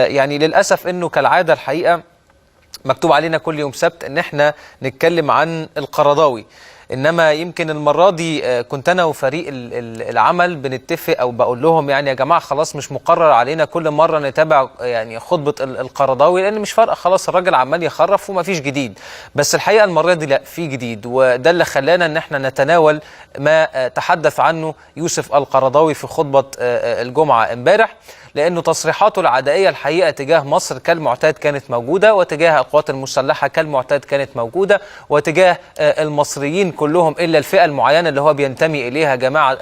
يعني للأسف أنه كالعادة الحقيقة مكتوب علينا كل يوم سبت ان احنا نتكلم عن القرضاوي، انما يمكن المره دي كنت انا وفريق العمل بنتفق او بقول لهم يعني يا جماعه خلاص مش مقرر علينا كل مره نتابع يعني خطبه القرضاوي، لان مش فارقه خلاص الراجل عمال يخرف وما فيش جديد. بس الحقيقه المره دي لا، في جديد، وده اللي خلانا ان احنا نتناول ما تحدث عنه يوسف القرضاوي في خطبه الجمعه امبارح، لأنه تصريحاته العدائية الحقيقة تجاه مصر كالمعتاد كانت موجودة، وتجاه القوات المسلحة كالمعتاد كانت موجودة، وتجاه المصريين كلهم إلا الفئة المعينة اللي هو بينتمي إليها،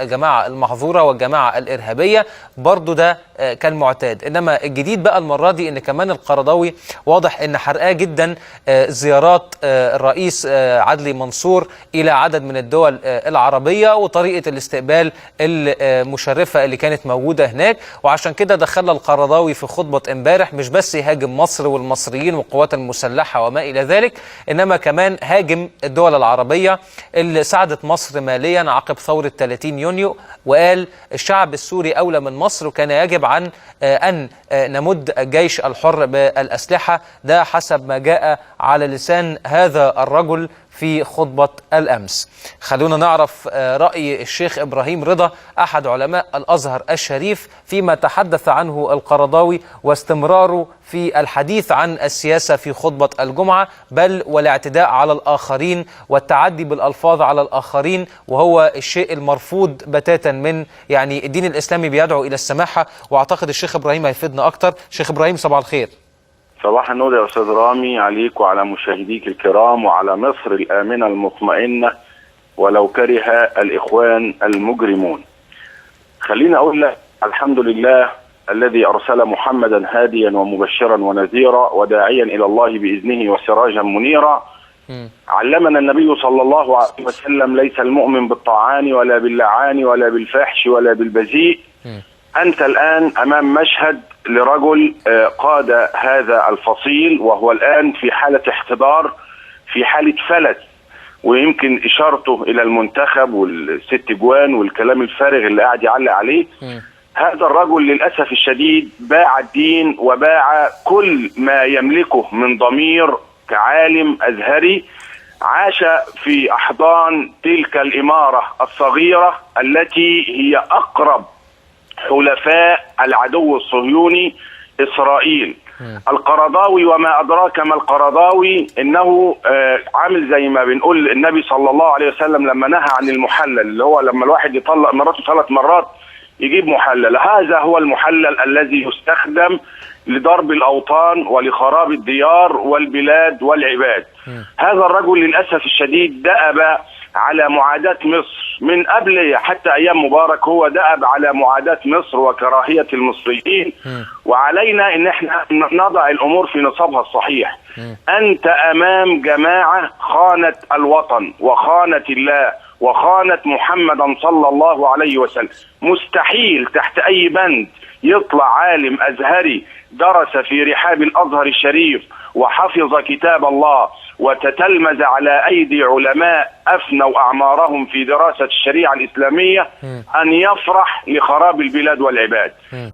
جماعة المحظورة والجماعة الإرهابية، برضو ده كالمعتاد. إنما الجديد بقى المرة دي إن كمان القرضاوي واضح إن حرقاه جدا زيارات الرئيس عدلي منصور إلى عدد من الدول العربية وطريقة الاستقبال المشرفة اللي كانت موجودة هناك. وعشان كده دخل القرضاوي في خطبة امبارح مش بس يهاجم مصر والمصريين والقوات المسلحة وما إلى ذلك، إنما كمان هاجم الدول العربية اللي ساعدت مصر ماليا عقب ثورة 30 يونيو، وقال الشعب السوري أولى من مصر وكان يجب أن نمد الجيش الحر بالأسلحة. ده حسب ما جاء على لسان هذا الرجل في خطبة الأمس. خلونا نعرف رأي الشيخ إبراهيم رضا أحد علماء الأزهر الشريف فيما تحدث عنه القرضاوي واستمراره في الحديث عن السياسة في خطبة الجمعة، بل والاعتداء على الآخرين والتعدي بالألفاظ على الآخرين، وهو الشيء المرفوض بتاتا من يعني الدين الإسلامي بيدعو إلى السماحة. وأعتقد الشيخ إبراهيم هيفيدنا أكتر. شيخ إبراهيم صباح الخير. صباح النور يا أستاذ رامي، عليك وعلى مشاهديك الكرام وعلى مصر الآمنة المطمئنة ولو كره الإخوان المجرمون. خليني أقول لك الحمد لله الذي أرسل محمدا هاديا ومبشرا ونذيرا وداعيا إلى الله بإذنه وسراجا منيرا. علمنا النبي صلى الله عليه وسلم ليس المؤمن بالطاعان ولا باللعان ولا بالفاحش ولا بالبذيء. أنت الآن أمام مشهد لرجل قاد هذا الفصيل وهو الآن في حالة احتضار، في حالة فلت، ويمكن إشارته إلى المنتخب والست جوان والكلام الفارغ اللي قاعد يعلق عليه. هذا الرجل للأسف الشديد باع الدين وباع كل ما يملكه من ضمير كعالم أزهري عاش في أحضان تلك الإمارة الصغيرة التي هي أقرب حلفاء العدو الصهيوني إسرائيل. القرضاوي وما أدراك ما القرضاوي، إنه عامل زي ما بنقول النبي صلى الله عليه وسلم لما نهى عن المحلل، اللي هو لما الواحد يطلق مراته 3 مرات يجيب محلل. هذا هو المحلل الذي يستخدم لضرب الأوطان ولخراب الديار والبلاد والعباد. هذا الرجل للأسف الشديد دأب على معاداة مصر من قبل حتى أيام مبارك، هو دأب على معاداة مصر وكراهية المصريين، وعلينا إن احنا نضع الأمور في نصابها الصحيح. أنت أمام جماعة خانت الوطن وخانت الله وخانت محمدا صلى الله عليه وسلم. مستحيل تحت أي بند يطلع عالم أزهري درس في رحاب الأزهر الشريف وحفظ كتاب الله وتتلمذ على أيدي علماء أفنوا أعمارهم في دراسة الشريعة الإسلامية أن يفرح لخراب البلاد والعباد.